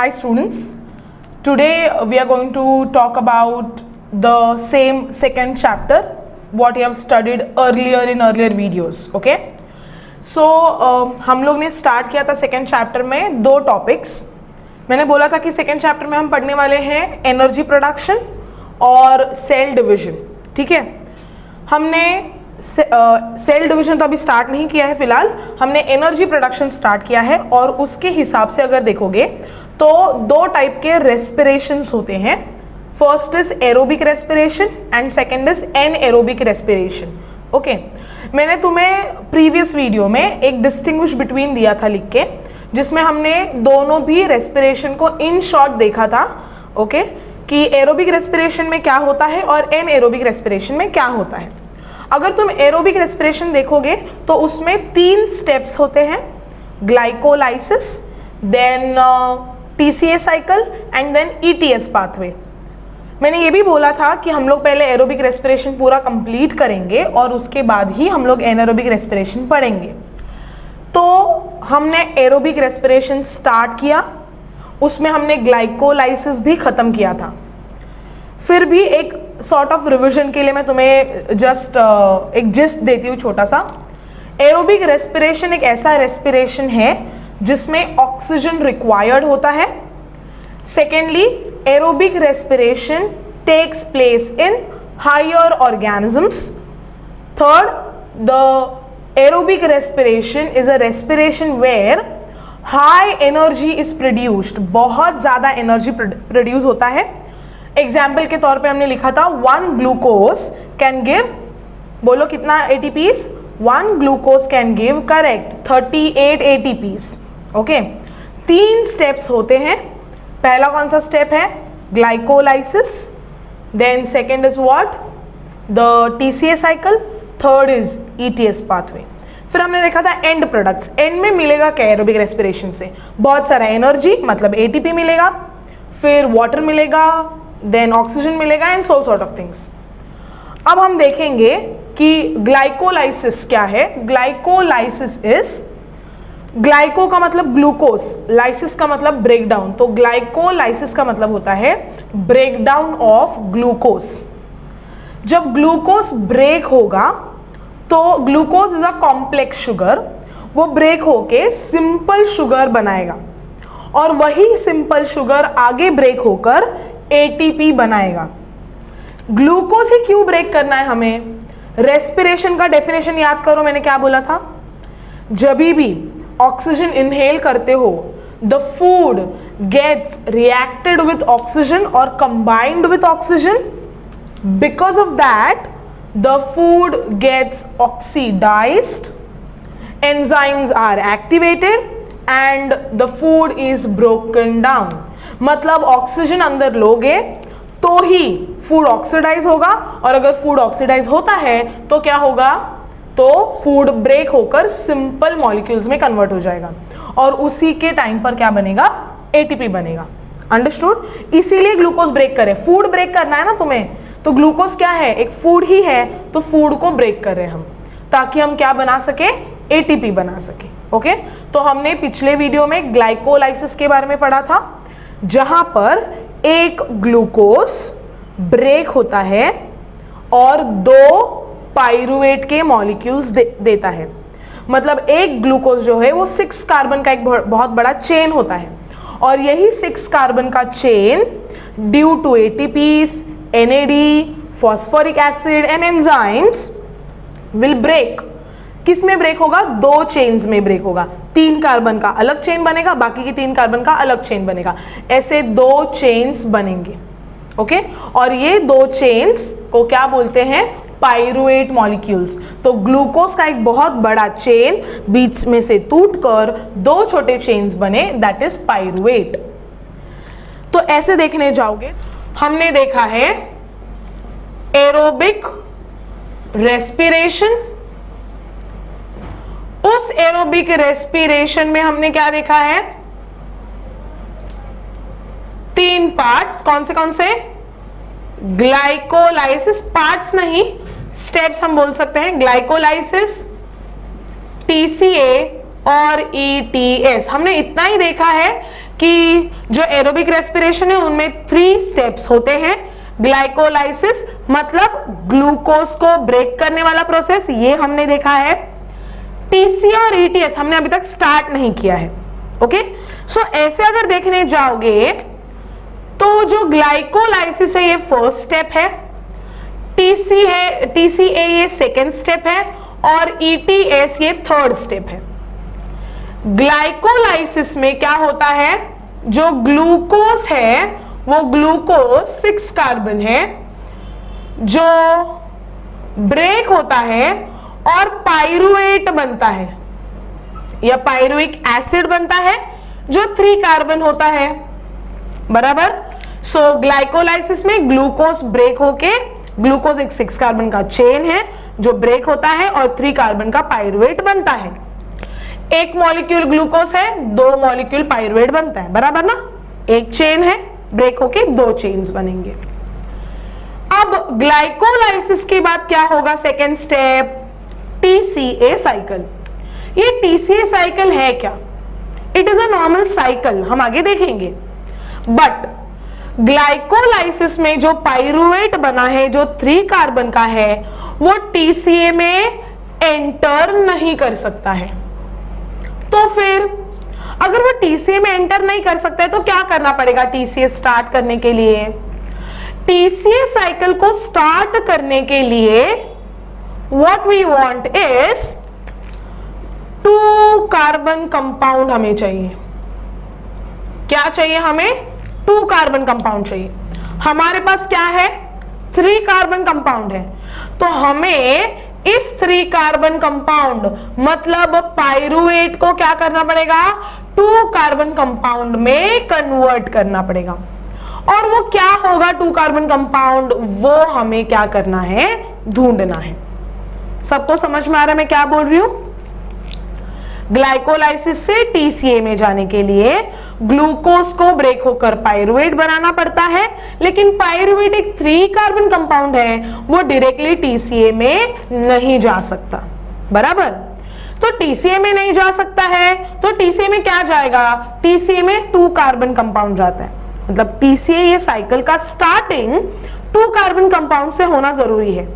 Hi students, today we are going to talk about the same second chapter what you have studied earlier in earlier videos. Okay, so हम लोग ने start किया था second chapter में दो topics. मैंने बोला था कि सेकेंड चैप्टर में हम पढ़ने वाले हैं एनर्जी प्रोडक्शन और सेल डिवीजन. ठीक है, हमने सेल डिवीजन तो अभी स्टार्ट नहीं किया है फिलहाल, हमने एनर्जी प्रोडक्शन स्टार्ट किया है. और उसके हिसाब से अगर देखोगे तो दो टाइप के रेस्पिरेशंस होते हैं. First is aerobic respiration and second is anaerobic respiration. Okay, मैंने तुम्हें प्रीवियस वीडियो में एक डिस्टिंग्विश बिटवीन दिया था लिख के, जिसमें हमने दोनों भी रेस्पिरेशन को इन शॉर्ट देखा था. ओके, कि एरोबिक रेस्पिरेशन में क्या होता है और एनएरोबिक रेस्पिरेशन में क्या होता है. अगर तुम एरोबिक रेस्पिरेशन देखोगे तो उसमें 3 स्टेप्स होते हैं: glycolysis, then TCA cycle and then ETS pathway. मैंने ये भी बोला था कि हम लोग पहले एरोबिक रेस्पिरेशन पूरा कंप्लीट करेंगे और उसके बाद ही हम लोग एनारोबिक रेस्पिरेशन पढ़ेंगे. तो हमने एरोबिक रेस्पिरेशन स्टार्ट किया, उसमें हमने ग्लाइकोलाइसिस भी ख़त्म किया था. फिर भी एक सॉर्ट ऑफ रिविजन के लिए मैं तुम्हें जस्ट एक जिस्ट देती हूँ छोटा सा. एरोबिक रेस्पिरेशन एक ऐसा रेस्पिरेशन है जिसमें ऑक्सीजन रिक्वायर्ड होता है. Secondly, aerobic respiration takes place in higher organisms. Third, the aerobic respiration is a respiration where high energy is produced. बहुत ज़्यादा एनर्जी प्रोड्यूस होता है. एग्जाम्पल के तौर पे हमने लिखा था 1 ग्लूकोज कैन गिव, बोलो कितना ATPs? 1 glucose can give correct 38 ATPs. Okay, 3 steps होते हैं. पहला कौन सा स्टेप है? Glycolysis. Then second is what? The TCA cycle. Third is ETS pathway. फिर हमने देखा था एंड प्रोडक्ट्स. एंड में मिलेगा क्या एरोबिक रेस्पिरेशन से? बहुत सारा एनर्जी, मतलब ATP मिलेगा, फिर वाटर मिलेगा, देन ऑक्सीजन मिलेगा and so sort of things. अब हम देखेंगे कि ग्लाइकोलाइसिस क्या है. ग्लाइकोलाइसिस इज, ग्लाइको का मतलब ग्लूकोज, लाइसिस का मतलब ब्रेक डाउन. तो ग्लाइकोलाइसिस का मतलब होता है ब्रेक डाउन ऑफ ग्लूकोज. जब ग्लूकोज ब्रेक होगा तो glucose is a complex sugar, वो ब्रेक होके सिंपल शुगर बनाएगा और वही सिंपल शुगर आगे ब्रेक होकर ATP बनाएगा. ग्लूकोज ही क्यों ब्रेक करना है हमें? रेस्पिरेशन का डेफिनेशन याद करो, मैंने क्या बोला था? जब भी ऑक्सीजन इनहेल करते हो, the food gets reacted with oxygen और combined with oxygen. Because of that the food gets oxidised, enzymes are activated and the food is broken down. मतलब ऑक्सीजन अंदर लोगे तो ही फूड ऑक्सीडाइज होगा, और अगर फूड ऑक्सीडाइज होता है तो क्या होगा? तो फूड ब्रेक होकर सिंपल मॉलिक्यूल्स में कन्वर्ट हो जाएगा और उसी के टाइम पर क्या बनेगा? ATP बनेगा. अंडरस्टूड? इसीलिए ग्लूकोज ब्रेक करे. फूड ब्रेक करना है ना तुम्हें, तो ग्लूकोज क्या है? एक फूड ही है, तो फूड को ब्रेक कर रहे हैं हम, ताकि हम क्या बना सके? ATP बना सके. ओके, तो हमने पिछले वीडियो में ग्लाइकोलाइसिस के बारे में पढ़ा था, जहां पर एक ग्लूकोज ब्रेक होता है और 2 पाइरुवेट के मॉलिक्यूल्स देता है. मतलब एक ग्लूकोज जो है वो 6 कार्बन का एक बहुत बड़ा चेन होता है, और यही 6 कार्बन का chain due to ATPs, NAD, phosphoric acid and enzymes will break. किस में ब्रेक होगा? 2 चेन्स में ब्रेक होगा. 3 कार्बन का अलग चेन बनेगा, बाकी की 3 कार्बन का अलग चेन बनेगा. ऐसे 2 चेन्स बनेंगे. ओके, और ये 2 चेन्स को क्या बोलते हैं? Pyruvate molecules. तो ग्लूकोज का एक बहुत बड़ा चेन बीच में से टूटकर 2 छोटे चेन्स बने, दैट इज पाइरुवेट. तो ऐसे देखने जाओगे, हमने देखा है एरोबिक रेस्पिरेशन. उस एरोबिक रेस्पिरेशन में हमने क्या देखा है? 3 पार्ट्स. कौन से? ग्लाइकोलाइसिस. पार्ट्स नहीं, स्टेप्स हम बोल सकते हैं. ग्लाइकोलाइसिस, TCA और ETS. हमने इतना ही देखा है कि जो एरोबिक रेस्पिरेशन है उनमें 3 स्टेप्स होते हैं। ग्लाइकोलाइसिस मतलब ग्लूकोज को ब्रेक करने वाला प्रोसेस, ये हमने देखा है। टीसी और ईटीएस हमने अभी तक स्टार्ट नहीं किया है। ओके, सो ऐसे अगर देखने जाओगे तो जो ग्लाइकोलाइसिस है ये फर्स्ट स्टेप है, टीसीए ये सेकेंड स्टेप है और ईटीएस ये थर्ड स्टेप है। ग्लाइकोलाइसिस में क्या होता है, जो ग्लूकोज है वो ग्लूकोज 6 कार्बन है जो ब्रेक होता है और पाइरुवेट बनता है या पाइरुविक एसिड बनता है जो 3 कार्बन होता है, बराबर। सो ग्लाइकोलाइसिस में ग्लूकोज ब्रेक होके, ग्लूकोज एक 6 कार्बन का चेन है जो ब्रेक होता है और 3 कार्बन का पाइरुवेट बनता है। एक मॉलिक्यूल ग्लूकोज है, 2 मॉलिक्यूल पाइरुवेट बनता है, बराबर ना। एक चेन है, ब्रेक होके 2 चेन्स बनेंगे। अब ग्लाइकोलाइसिस के बाद क्या होगा, सेकेंड स्टेप टीसीए साइकिल। ये टीसीए साइकिल है क्या, it is a normal cycle, हम आगे देखेंगे। बट ग्लाइकोलाइसिस में जो पाइरुवेट बना है जो 3 कार्बन का है वो टीसीए में एंटर नहीं कर सकता है। तो फिर अगर वो टीसीए में एंटर नहीं कर सकता है तो क्या करना पड़ेगा टीसीए स्टार्ट करने के लिए? टीसीए साइकिल को स्टार्ट करने के लिए what we want is 2 carbon compound हमें चाहिए। क्या चाहिए हमें? 2 कार्बन कंपाउंड चाहिए। हमारे पास क्या है? 3 कार्बन कंपाउंड है, तो हमें इस 3 कार्बन कंपाउंड मतलब पाइरुवेट को क्या करना पड़ेगा? 2 कार्बन कंपाउंड में कन्वर्ट करना पड़ेगा। और वो क्या होगा 2 कार्बन कंपाउंड, वो हमें क्या करना है? ढूंढना है। सबको समझ में आ रहा है मैं क्या बोल रही हूं? ग्लाइकोलाइसिस से टीसीए में जाने के लिए ग्लूकोज को ब्रेक होकर पाइरुवेट बनाना पड़ता है, लेकिन पाइरुवेट एक 3 कार्बन कंपाउंड है, वो डायरेक्टली टीसीए में नहीं जा सकता, बराबर। तो टीसीए में नहीं जा सकता है तो टीसीए में क्या जाएगा? टीसीए में 2 कार्बन कंपाउंड जाता है। मतलब टीसीए ये साइकिल का स्टार्टिंग 2 कार्बन कंपाउंड से होना जरूरी है।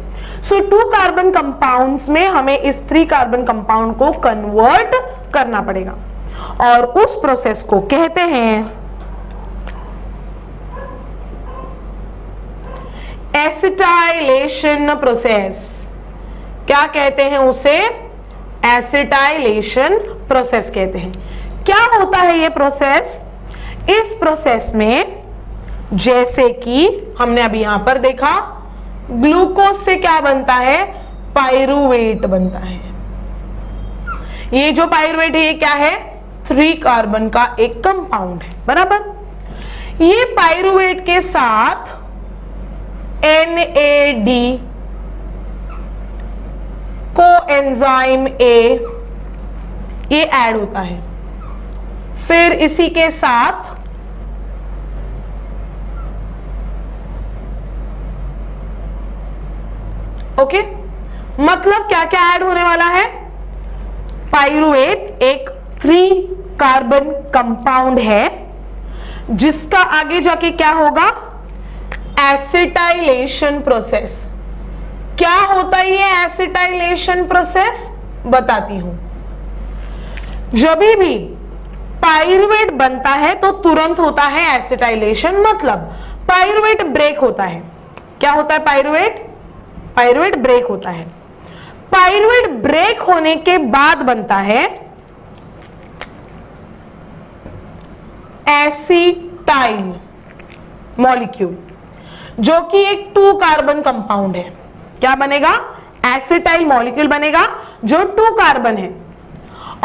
सो 2 कार्बन कंपाउंड्स में हमें इस 3 कार्बन कंपाउंड को कन्वर्ट करना पड़ेगा और उस प्रोसेस को कहते हैं एसिटाइलेशन प्रोसेस। क्या कहते हैं उसे? एसिटाइलेशन प्रोसेस कहते हैं। क्या होता है ये प्रोसेस? इस प्रोसेस में जैसे कि हमने अभी यहां पर देखा, ग्लूकोज से क्या बनता है? पाइरुवेट बनता है। ये जो पाइरुवेट है ये क्या है? 3 कार्बन का एक कंपाउंड है, बराबर। ये पाइरुवेट के साथ NAD कोएंजाइम A ये ऐड होता है। फिर इसी के साथ ओके, मतलब क्या क्या ऐड होने वाला है? पाइरुवेट एक 3 कार्बन कंपाउंड है जिसका आगे जाके क्या होगा? Acetylation process. क्या होता है ये एसिटाइलेशन प्रोसेस? बताती हूं। जब भी पाइरुवेट बनता है तो तुरंत होता है एसिटाइलेशन, मतलब पाइरुवेट ब्रेक होता है। क्या होता है? पाइरुवेट ब्रेक होता है। पाइरुवेट ब्रेक होने के बाद बनता है एसिटाइल मॉलिक्यूल जो कि एक 2 कार्बन कंपाउंड है। क्या बनेगा? एसिटाइल मॉलिक्यूल बनेगा जो 2 कार्बन है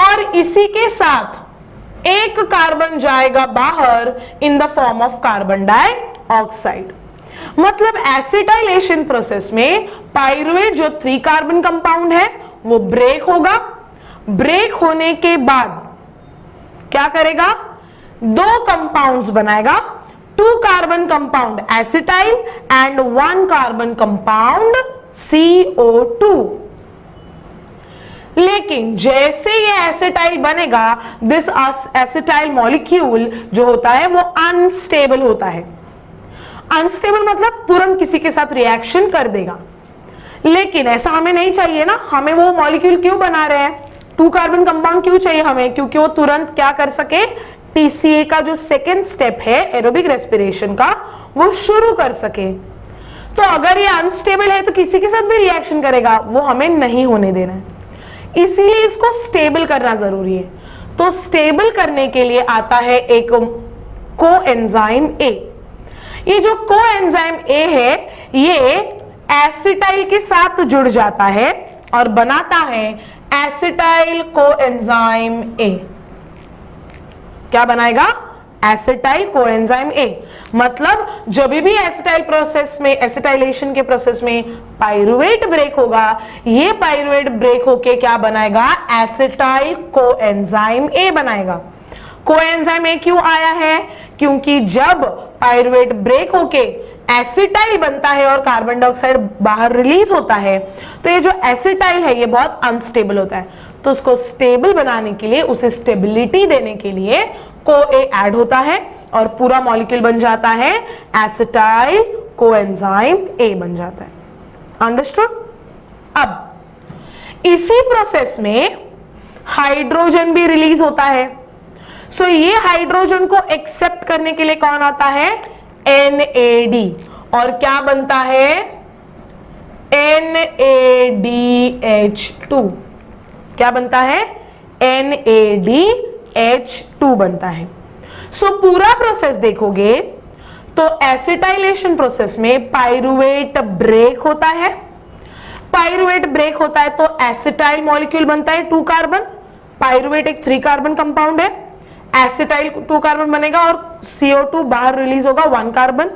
और इसी के साथ एक कार्बन जाएगा बाहर in the form of carbon dioxide. मतलब एसिटाइलेशन प्रोसेस में पाइरुवेट जो 3 कार्बन कंपाउंड है वो ब्रेक होगा। ब्रेक होने के बाद क्या करेगा? 2 कंपाउंड्स बनाएगा, 2 carbon compound acetyl and 1 carbon compound CO2। लेकिन जैसे ये एसिटाइल बनेगा, दिस एसिटाइल मॉलिक्यूल जो होता है वो अनस्टेबल होता है। अनस्टेबल मतलब तुरंत किसी के साथ रिएक्शन कर देगा, लेकिन ऐसा हमें नहीं चाहिए ना। हमें वो मॉलिक्यूल क्यों बना रहे हैं, 2 कार्बन कंपाउंड क्यों चाहिए हमें, क्योंकि वो तुरंत क्या कर सके, टीसीए का जो सेकेंड स्टेप है एरोबिक रेस्पिरेशन का, वो शुरू कर सके। तो अगर ये अनस्टेबल है तो किसी के साथ भी रिएक्शन करेगा, वो हमें नहीं होने देना है, इसीलिए इसको स्टेबल करना जरूरी है। तो स्टेबल करने के लिए आता है एक कोएंजाइम ए। ये जो कोएंजाइम ए है ये एसिटाइल के साथ जुड़ जाता है और बनाता है एसिटाइल कोएंजाइम ए। क्या बनाएगा, एसिटाइल कोएंजाइम ए। मतलब जब भी एसिटाइल प्रोसेस में, एसिटाइलेशन के प्रोसेस में पाइरुवेट ब्रेक होगा, ये पाइरुवेट ब्रेक होके क्या बनाएगा, एसिटाइल कोएंजाइम ए बनाएगा। कोएंजाइम ए क्यों आया है, क्योंकि जब पाइरुवेट ब्रेक होके एसिटाइल बनता है और कार्बन डाइऑक्साइड बाहर रिलीज होता है, तो ये जो एसिटाइल है ये बहुत अनस्टेबल होता है। तो उसको स्टेबल बनाने के लिए, उसे स्टेबिलिटी देने के लिए को ए ऐड होता है और पूरा मॉलिक्यूल बन जाता है एसिटाइल कोएंजाइम ए बन जाता है। अंडरस्टूड। अब इसी प्रोसेस में हाइड्रोजन भी रिलीज होता है। सो ये हाइड्रोजन को एक्सेप्ट करने के लिए कौन आता है, NAD, और क्या बनता है, NADH2। क्या बनता है, NADH2 बनता है। सो पूरा प्रोसेस देखोगे तो एसिटाइलेशन प्रोसेस में पाइरुवेट ब्रेक होता है। पाइरुवेट ब्रेक होता है तो एसिटाइल मॉलिक्यूल बनता है 2 कार्बन। पाइरुवेट एक 3 कार्बन कंपाउंड है, एसिटाइल 2 कार्बन बनेगा और CO2 बाहर रिलीज होगा 1 कार्बन।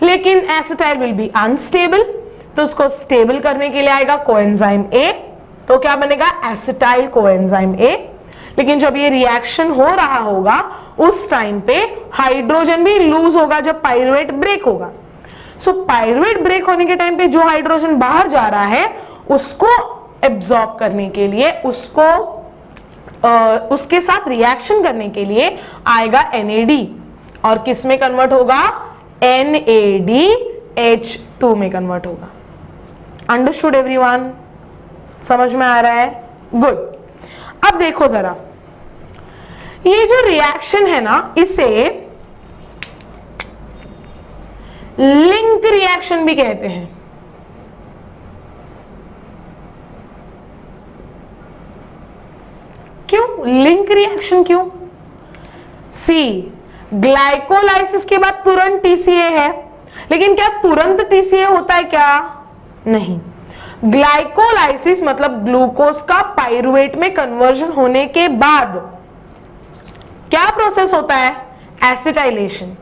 लेकिन एसिटाइल विल बी अनस्टेबल, तो उसको स्टेबल करने के लिए आएगा कोएंजाइम ए। तो क्या बनेगा, एसिटाइल कोएंजाइम ए। लेकिन जब ये रिएक्शन हो रहा होगा उस टाइम पे हाइड्रोजन भी लूज होगा जब पाइरुवेट ब्रेक होगा। सो पाइरुवेट ब्रेक होने के टाइम पे जो हाइड्रोजन बाहर जा रहा है उसको एब्जॉर्ब करने के लिए, उसके साथ रिएक्शन करने के लिए आएगा NAD, और किस में कन्वर्ट होगा, NADH2 में कन्वर्ट होगा। अंडरस्टूड एवरीवन, समझ में आ रहा है, गुड। अब देखो जरा, ये जो रिएक्शन है ना, इसे लिंक रिएक्शन भी कहते हैं। क्यों लिंक रिएक्शन, क्यों, सी ग्लाइकोलाइसिस के बाद तुरंत TCA है, लेकिन क्या तुरंत TCA होता है क्या, नहीं। ग्लाइकोलाइसिस मतलब ग्लूकोज का पाइरुवेट में कन्वर्जन होने के बाद क्या प्रोसेस होता है, एसिटाइलेशन।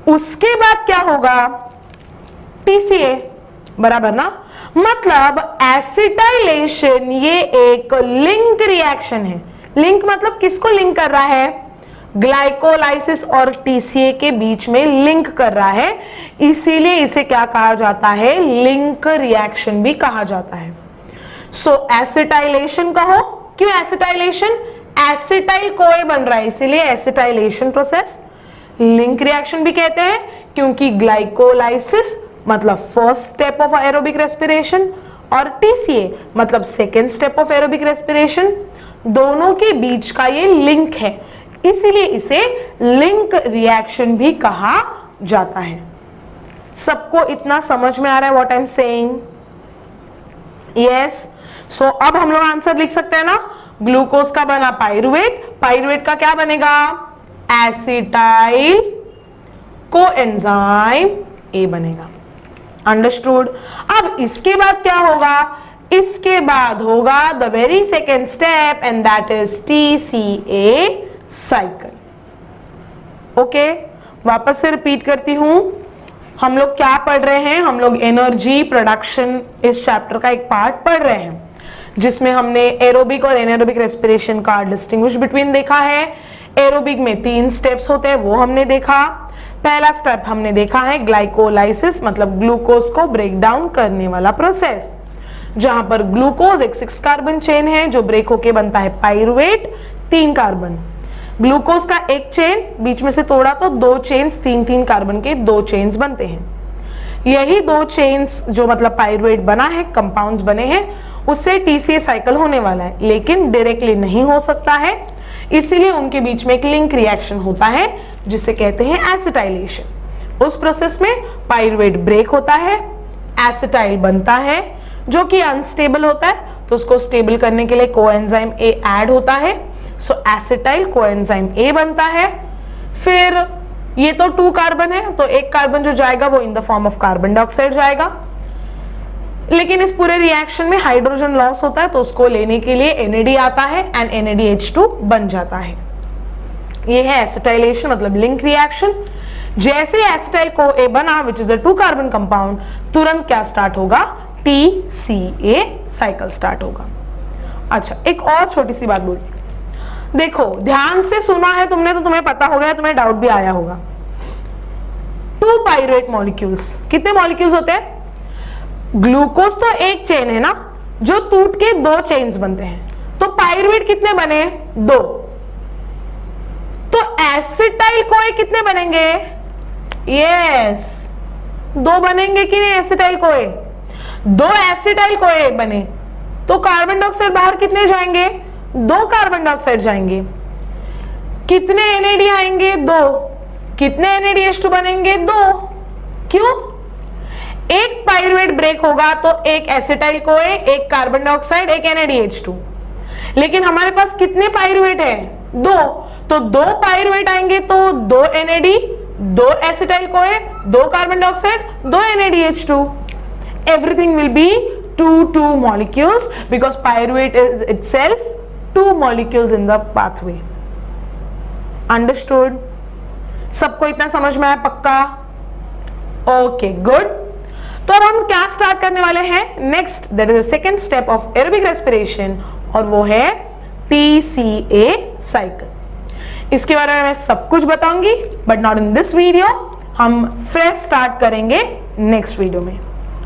उसके बाद क्या होगा, TCA, बराबर ना। मतलब एसिटाइलेशन ये एक लिंक रिएक्शन है। लिंक मतलब किसको लिंक कर रहा है, ग्लाइकोलाइसिस और TCA के बीच में लिंक कर रहा है, इसीलिए इसे क्या कहा जाता है, लिंक रिएक्शन भी कहा जाता है। सो एसिटाइलेशन कहो, क्यों एसिटाइलेशन, एसिटाइल कोए बन रहा है इसीलिए एसिटाइलेशन प्रोसेस। लिंक रिएक्शन भी कहते हैं क्योंकि ग्लाइकोलाइसिस मतलब first step of aerobic respiration और TCA मतलब second step of aerobic respiration, दोनों के बीच का ये लिंक है, इसीलिए इसे लिंक रिएक्शन भी कहा जाता है। सबको इतना समझ में आ रहा है what I am saying, yes. So अब हम लोग आंसर लिख सकते हैं ना, ग्लूकोज का बना पाइरुवेट, पाइरुवेट का क्या बनेगा, एसिटाइल कोएंजाइम ए बनेगा। अंडरस्टूड। अब इसके बाद क्या होगा, इसके बाद होगा the very second step and that is TCA cycle. Okay, वापस से रिपीट करती हूं, हम लोग क्या पढ़ रहे हैं, हम लोग एनर्जी प्रोडक्शन इस चैप्टर का एक पार्ट पढ़ रहे हैं जिसमें हमने एरोबिक और एनारोबिक रेस्पिरेशन का डिस्टिंग्विश बिटवीन देखा है। एरोबिक में 3 स्टेप्स होते हैं वो हमने देखा। पहला स्टेप हमने देखा है ग्लाइकोलाइसिस मतलब ग्लूकोज को ब्रेक डाउन करने वाला प्रोसेस। जहां पर ग्लूकोज एक 6 कार्बन चेन है जो ब्रेक होके बनता है पाइरुवेट 3 कार्बन। ग्लूकोज का एक चेन बीच में से तोड़ा तो 2 चेन्स 3-3 कार्बन के 2 चेन्स बनते हैं। यही 2 चेन्स जो मतलब पाइरुवेट बना है, कंपाउंड्स बने हैं, उससे TCA साइकिल होने वाला है, लेकिन डायरेक्टली नहीं हो सकता है, इसीलिए उनके बीच में एक लिंक रिएक्शन होता है जिसे कहते हैं एसिटाइलेशन। उस प्रोसेस में पाइरुवेट ब्रेक होता है, एसिटाइल बनता है जो कि अनस्टेबल होता है, तो उसको स्टेबल करने के लिए कोएंजाइम A ऐड होता है, सो एसिटाइल कोएंजाइम A बनता है। फिर ये तो 2 कार्बन है, तो एक कार्बन जो जाएगा वो in the form of carbon dioxide जाएगा, लेकिन इस पूरे रिएक्शन में हाइड्रोजन लॉस होता है, तो उसको लेने के लिए NAD आता है एंड NADH2 बन जाता है। ये है एसिटाइलेशन मतलब लिंक रिएक्शन। जैसे एसिटाइल को A बना which is a 2 carbon compound, तुरंत क्या स्टार्ट होगा, TCA साइकिल स्टार्ट होगा। अच्छा, एक और छोटी सी बात बोलती हूँ, देखो ध्यान से सुना है तुमने तो तुम्हें पता हो गया, तुम्हें डाउट भी आया होगा। 2 पाइरुवेट मॉलिक्यूल्स, कितने मॉलिक्यूल्स होते हैं? ग्लूकोज तो एक चेन है ना, जो टूट के 2 चेन्स बनते हैं, तो पाइरुवेट कितने बने? 2। तो एसिटाइल कोए कितने बनेंगे? यस, 2 बनेंगे कि नहीं एसिटाइल कोए? 2 एसिटाइल कोए बने, तो कार्बन डाइऑक्साइड बाहर कितने जाएंगे? 2 कार्बन डाइऑक्साइड जाएंगे। कितने NAD आएंगे? 2। कितने NADH2 बनेंगे? 2। क्यों? एक पाइरुवेट ब्रेक होगा तो एक एसिटाइल कोए, एक कार्बन डाइऑक्साइड, एक NADH2, लेकिन हमारे पास कितने पाइरुवेट है? 2, तो 2 पाइरुवेट आएंगे तो 2 NAD, 2 acetyl CoA, 2 carbon dioxide, 2 NADH2। Everything will be 2 molecules because pyruvate is itself 2 molecules in the pathway. Understood? सबको इतना समझ में आया पक्का? Okay, good. तो अब हम क्या स्टार्ट करने वाले हैं? Next, that is the second step of aerobic respiration, और वो है TCA साइकिल। इसके बारे में मैं सब कुछ बताऊंगी, but not in this video. हम फ्रेश स्टार्ट करेंगे नेक्स्ट वीडियो में।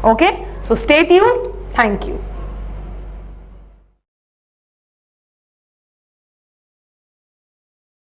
Okay, so stay tuned. Thank you.